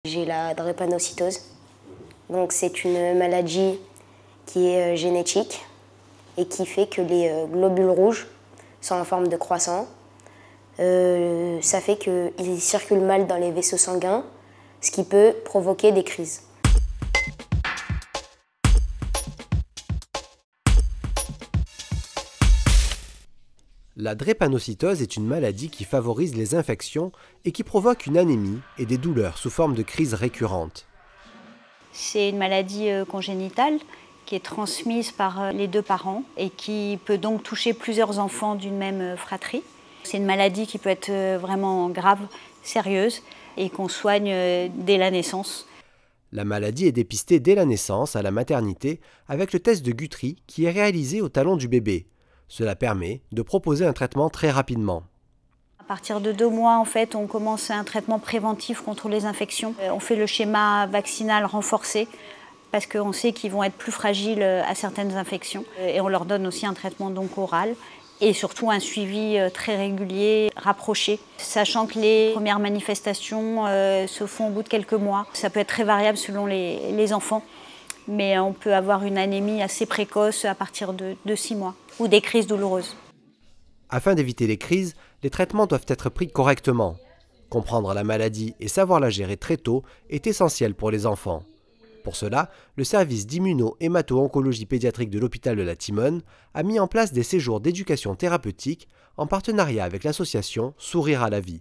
J'ai la drépanocytose, donc c'est une maladie qui est génétique et qui fait que les globules rouges sont en forme de croissant. Ça fait qu'ils circulent mal dans les vaisseaux sanguins, ce qui peut provoquer des crises. La drépanocytose est une maladie qui favorise les infections et qui provoque une anémie et des douleurs sous forme de crises récurrentes. C'est une maladie congénitale qui est transmise par les deux parents et qui peut donc toucher plusieurs enfants d'une même fratrie. C'est une maladie qui peut être vraiment grave, sérieuse et qu'on soigne dès la naissance. La maladie est dépistée dès la naissance à la maternité avec le test de Guthrie qui est réalisé au talon du bébé. Cela permet de proposer un traitement très rapidement. À partir de 2 mois, en fait, on commence un traitement préventif contre les infections. On fait le schéma vaccinal renforcé parce qu'on sait qu'ils vont être plus fragiles à certaines infections. Et on leur donne aussi un traitement donc oral et surtout un suivi très régulier, rapproché, sachant que les premières manifestations se font au bout de quelques mois. Ça peut être très variable selon les enfants, mais on peut avoir une anémie assez précoce à partir de 6 mois ou des crises douloureuses. Afin d'éviter les crises, les traitements doivent être pris correctement. Comprendre la maladie et savoir la gérer très tôt est essentiel pour les enfants. Pour cela, le service d'immuno-hémato-oncologie pédiatrique de l'hôpital de la Timone a mis en place des séjours d'éducation thérapeutique en partenariat avec l'association Sourire à la vie.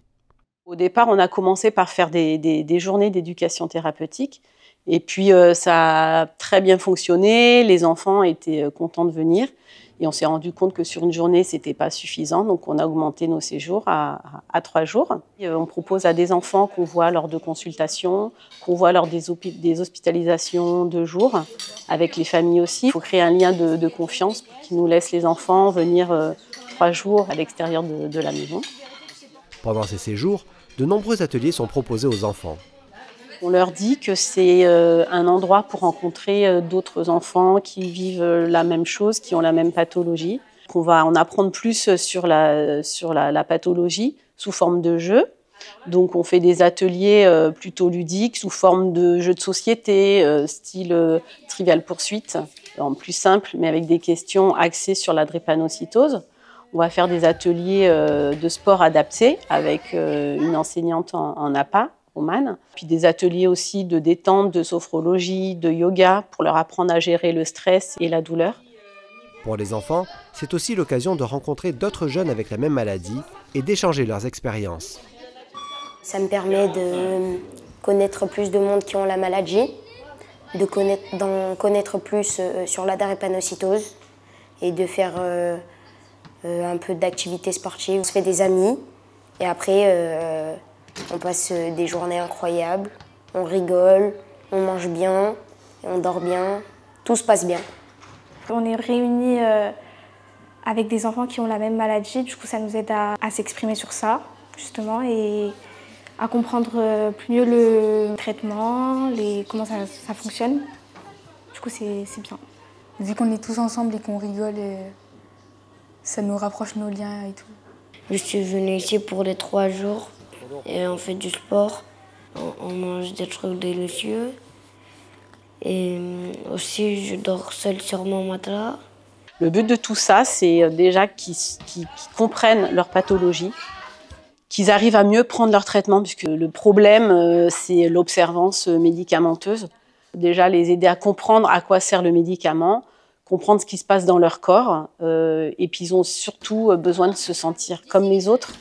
Au départ, on a commencé par faire des journées d'éducation thérapeutique. Et puis, ça a très bien fonctionné. Les enfants étaient contents de venir. Et on s'est rendu compte que sur une journée, ce n'était pas suffisant. Donc, on a augmenté nos séjours à 3 jours. Et on propose à des enfants qu'on voit lors de consultations, qu'on voit lors des hospitalisations 2 jours, avec les familles aussi. Il faut créer un lien de confiance qui nous laisse les enfants venir 3 jours à l'extérieur de la maison. Pendant ces séjours, de nombreux ateliers sont proposés aux enfants. On leur dit que c'est un endroit pour rencontrer d'autres enfants qui vivent la même chose, qui ont la même pathologie. On va en apprendre plus sur la pathologie sous forme de jeu. Donc on fait des ateliers plutôt ludiques sous forme de jeux de société, style Trivial Poursuite, en plus simple, mais avec des questions axées sur la drépanocytose. On va faire des ateliers de sport adaptés avec une enseignante en APA. Puis des ateliers aussi de détente, de sophrologie, de yoga pour leur apprendre à gérer le stress et la douleur. Pour les enfants, c'est aussi l'occasion de rencontrer d'autres jeunes avec la même maladie et d'échanger leurs expériences. Ça me permet de connaître plus de monde qui ont la maladie, d'en connaître plus sur la drépanocytose et de faire un peu d'activité sportive. On se fait des amis et après on passe des journées incroyables, on rigole, on mange bien, on dort bien, tout se passe bien. On est réunis avec des enfants qui ont la même maladie, du coup ça nous aide à s'exprimer sur ça, justement, et à comprendre plus mieux le traitement, comment ça fonctionne. Du coup c'est bien. Vu qu'on est tous ensemble et qu'on rigole, ça nous rapproche nos liens et tout. Je suis venue ici pour les 3 jours. Et on fait du sport, on mange des trucs délicieux. Et aussi, je dors seule sur mon matelas. Le but de tout ça, c'est déjà qu'ils comprennent leur pathologie, qu'ils arrivent à mieux prendre leur traitement, puisque le problème, c'est l'observance médicamenteuse. Déjà, les aider à comprendre à quoi sert le médicament, comprendre ce qui se passe dans leur corps. Et puis, ils ont surtout besoin de se sentir comme les autres.